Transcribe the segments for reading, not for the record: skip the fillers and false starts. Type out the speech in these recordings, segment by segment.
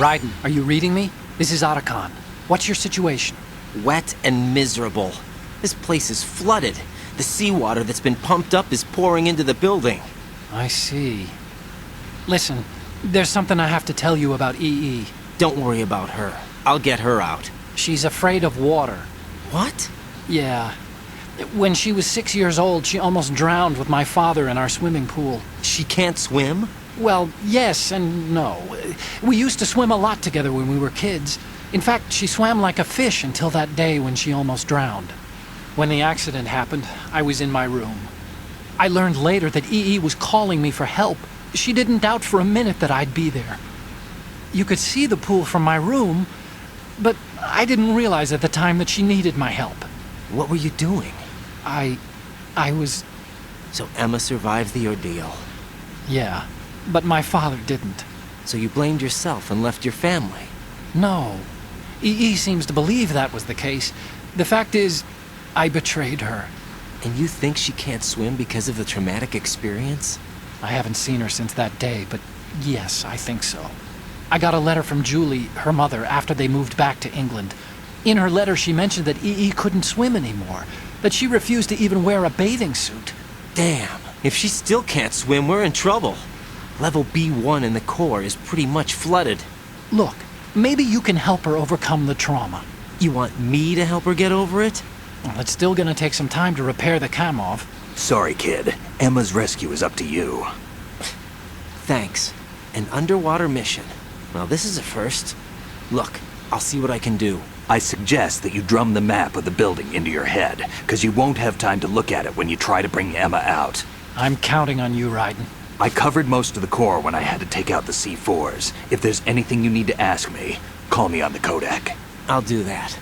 Raiden, are you reading me? This is Otacon. What's your situation? Wet and miserable. This place is flooded. The seawater that's been pumped up is pouring into the building. I see. Listen, there's something I have to tell you about EE. Don't worry about her. I'll get her out. She's afraid of water. What? Yeah. When she was 6 years old, she almost drowned with my father in our swimming pool. She can't swim? Well, yes and no. We used to swim a lot together when we were kids. In fact, she swam like a fish until that day when she almost drowned. When the accident happened, I was in my room. I learned later that EE was calling me for help. She didn't doubt for a minute that I'd be there. You could see the pool from my room, but I didn't realize at the time that she needed my help. What were you doing? I was... So Emma survived the ordeal. Yeah, but my father didn't. So you blamed yourself and left your family? No. EE seems to believe that was the case. The fact is, I betrayed her. And you think she can't swim because of the traumatic experience? I haven't seen her since that day, but yes, I think so. I got a letter from Julie, her mother, after they moved back to England. In her letter, she mentioned that EE couldn't swim anymore, that she refused to even wear a bathing suit. Damn, if she still can't swim, we're in trouble. Level B1 in the core is pretty much flooded. Look, maybe you can help her overcome the trauma. You want me to help her get over it? Well, it's still gonna take some time to repair the Kamov. Sorry, kid. Emma's rescue is up to you. Thanks. An underwater mission. Well, this is a first. Look, I'll see what I can do. I suggest that you drum the map of the building into your head, because you won't have time to look at it when you try to bring Emma out. I'm counting on you, Raiden. I covered most of the core when I had to take out the C4s. If there's anything you need to ask me, call me on the Kodak. I'll do that.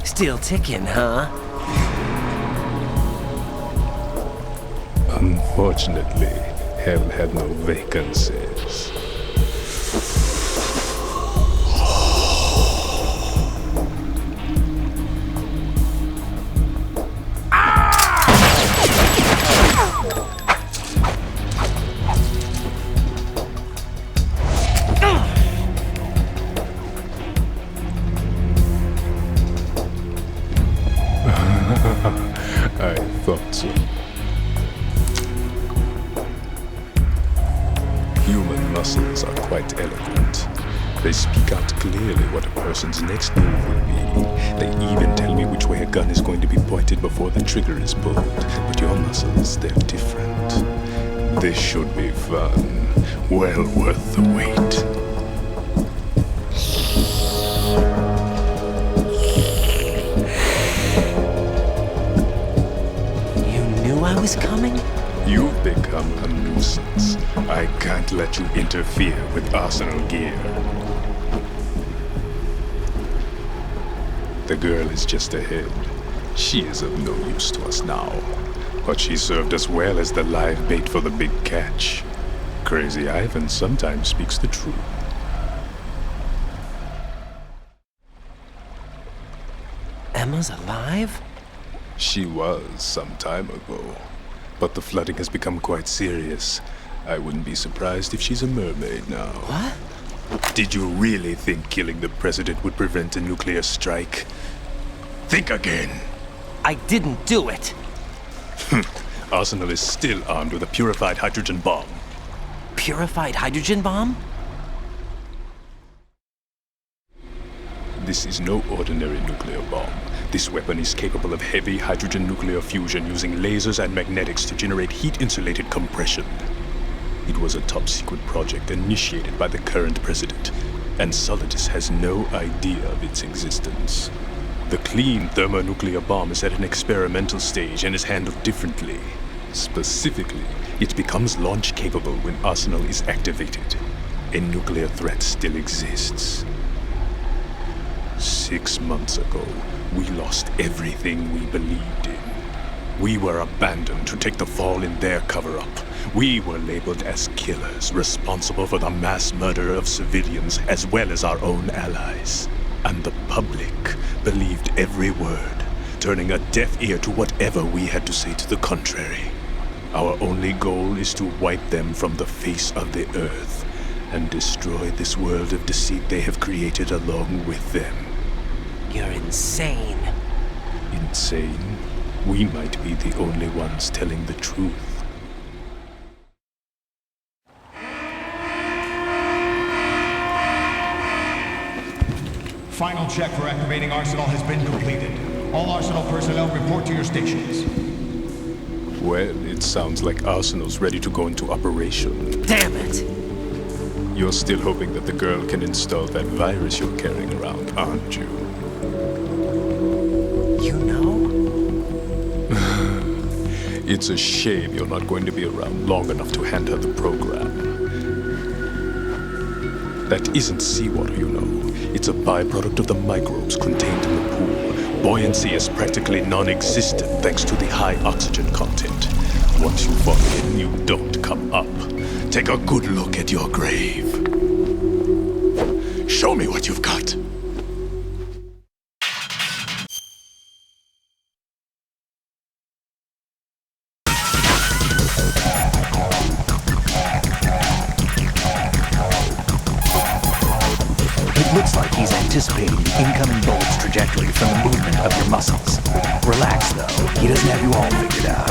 Still ticking, huh? Unfortunately, hell had no vacancies. I thought so. Human muscles are quite eloquent. They speak out clearly what a person's next move will be. They even tell me which way a gun is going to be pointed before the trigger is pulled. But your muscles, they're different. This should be fun. Well worth the wait. I was coming? You've become a nuisance. I can't let you interfere with Arsenal gear. The girl is just ahead. She is of no use to us now. But she served us well as the live bait for the big catch. Crazy Ivan sometimes speaks the truth. Emma's alive? She was some time ago, but the flooding has become quite serious. I wouldn't be surprised if she's a mermaid now. What? Did you really think killing the president would prevent a nuclear strike? Think again. I didn't do it. Arsenal is still armed with a purified hydrogen bomb. Purified hydrogen bomb? This is no ordinary nuclear bomb. This weapon is capable of heavy hydrogen nuclear fusion using lasers and magnetics to generate heat-insulated compression. It was a top-secret project initiated by the current president, and Solidus has no idea of its existence. The clean thermonuclear bomb is at an experimental stage and is handled differently. Specifically, it becomes launch-capable when Arsenal is activated. A nuclear threat still exists. 6 months ago, we lost everything we believed in. We were abandoned to take the fall in their cover-up. We were labeled as killers, responsible for the mass murder of civilians as well as our own allies. And the public believed every word, turning a deaf ear to whatever we had to say to the contrary. Our only goal is to wipe them from the face of the earth and destroy this world of deceit they have created along with them. You're insane. Insane? We might be the only ones telling the truth. Final check for activating Arsenal has been completed. All Arsenal personnel report to your stations. Well, it sounds like Arsenal's ready to go into operation. Damn it! You're still hoping that the girl can install that virus you're carrying around, aren't you? You know? It's a shame you're not going to be around long enough to hand her the program. That isn't seawater, you know. It's a byproduct of the microbes contained in the pool. Buoyancy is practically non-existent thanks to the high oxygen content. Once you fall in, you don't come up. Take a good look at your grave. Show me what you've got. It looks like he's anticipating the incoming bullet's trajectory from the movement of your muscles. Relax, though. He doesn't have you all figured out.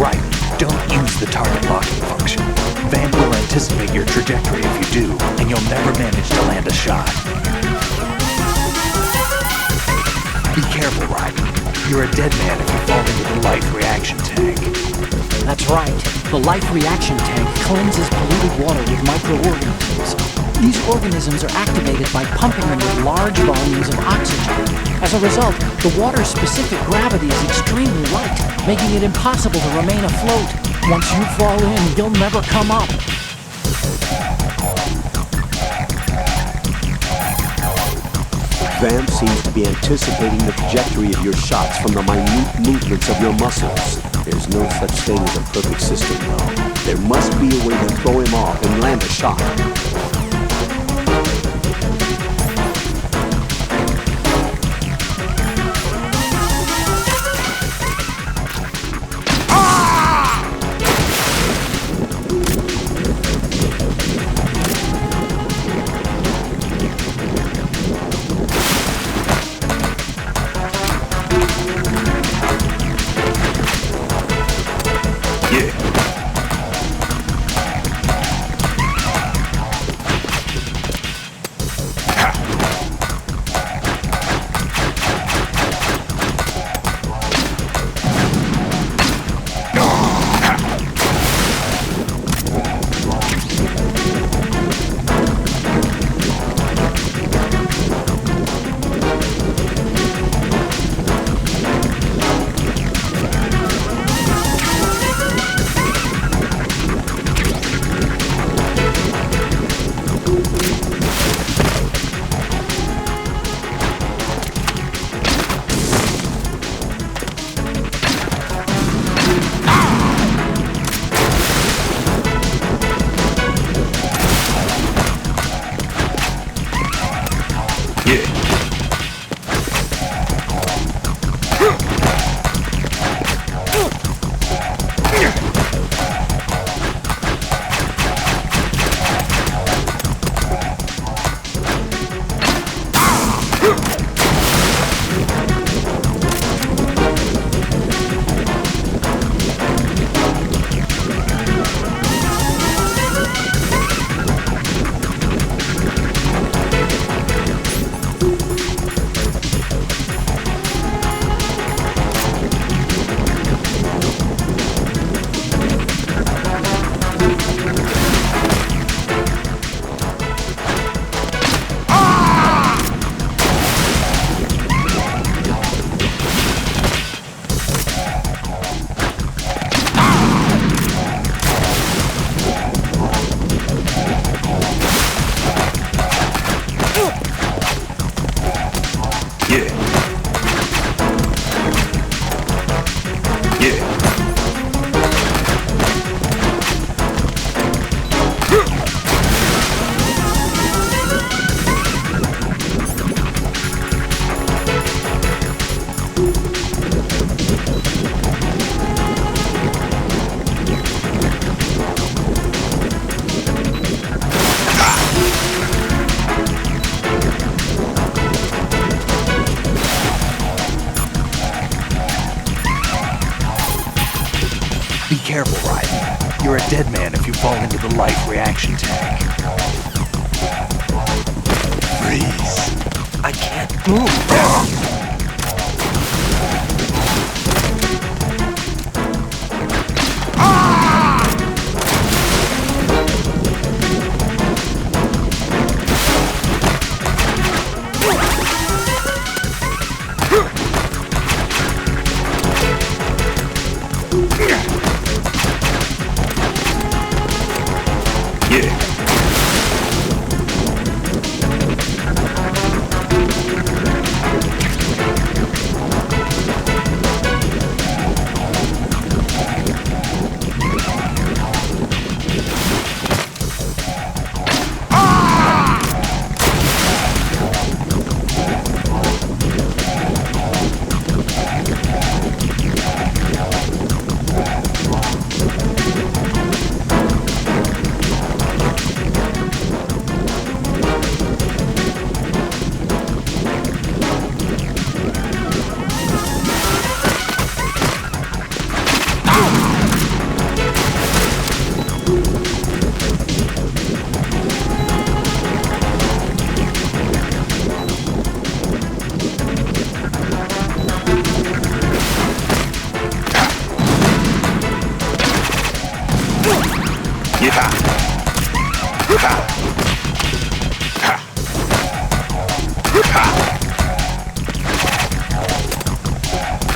Right. Don't use the target locking function. Vamp will anticipate your trajectory if you do, and you'll never manage to land a shot. Be careful, Ryden. You're a dead man if you fall into the life reaction tank. That's right. The life reaction tank cleanses polluted water with microorganisms. These organisms are activated by pumping them with large volumes of oxygen. As a result, the water's specific gravity is extremely light, making it impossible to remain afloat. Once you fall in, you'll never come up. Vamp seems to be anticipating the trajectory of your shots from the minute movements of your muscles. There's no such thing as a perfect system, though. There must be a way to throw him off and land a shot. Be careful, Raiden. You're a dead man if you fall into the life reaction tank. Freeze. I can't move.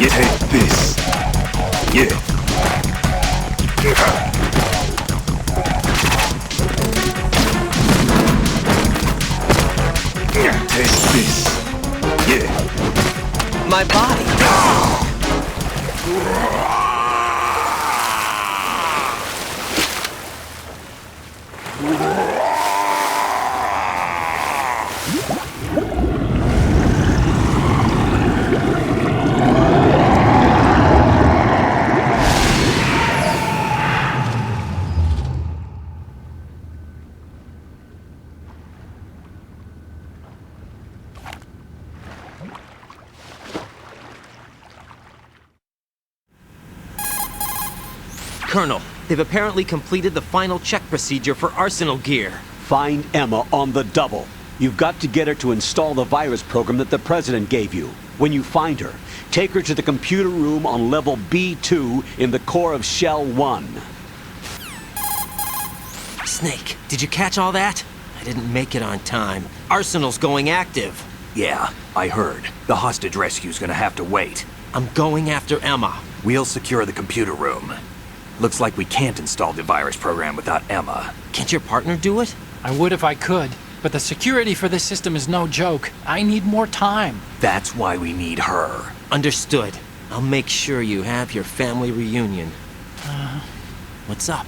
You take this. Yeah. Take this. Yeah. My body. Colonel, they've apparently completed the final check procedure for arsenal gear. Find Emma on the double. You've got to get her to install the virus program that the President gave you. When you find her, take her to the computer room on level B2 in the core of Shell 1. Snake, did you catch all that? I didn't make it on time. Arsenal's going active. Yeah, I heard. The hostage rescue's gonna have to wait. I'm going after Emma. We'll secure the computer room. Looks like we can't install the virus program without Emma. Can't your partner do it? I would if I could, but the security for this system is no joke. I need more time. That's why we need her. Understood. I'll make sure you have your family reunion. What's up?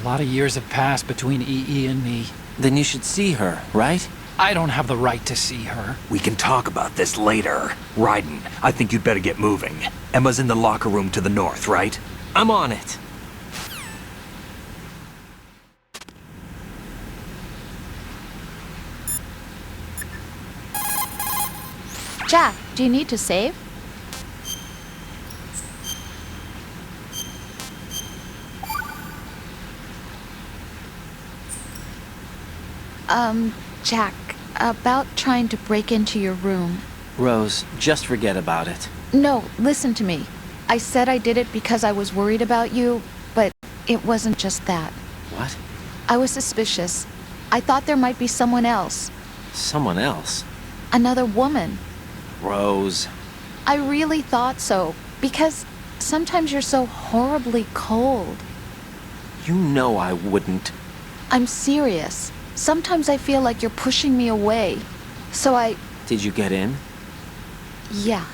A lot of years have passed between EE and me. Then you should see her, right? I don't have the right to see her. We can talk about this later. Raiden, I think you'd better get moving. Emma's in the locker room to the north, right? I'm on it. Jack, do you need to save? Jack, about trying to break into your room. Rose, just forget about it. No, listen to me. I said I did it because I was worried about you, but it wasn't just that. What? I was suspicious. I thought there might be someone else. Someone else? Another woman. Rose. I really thought so, because sometimes you're so horribly cold. You know I wouldn't. I'm serious. Sometimes I feel like you're pushing me away. So Did you get in? yeah.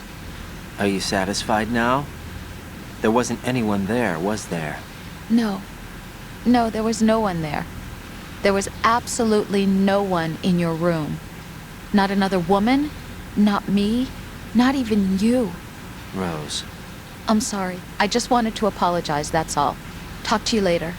Are you satisfied now? There wasn't anyone there, was there? No. No, there was no one there. There was absolutely no one in your room. Not another woman, not me, not even you. Rose. I'm sorry. I just wanted to apologize, that's all. Talk to you later.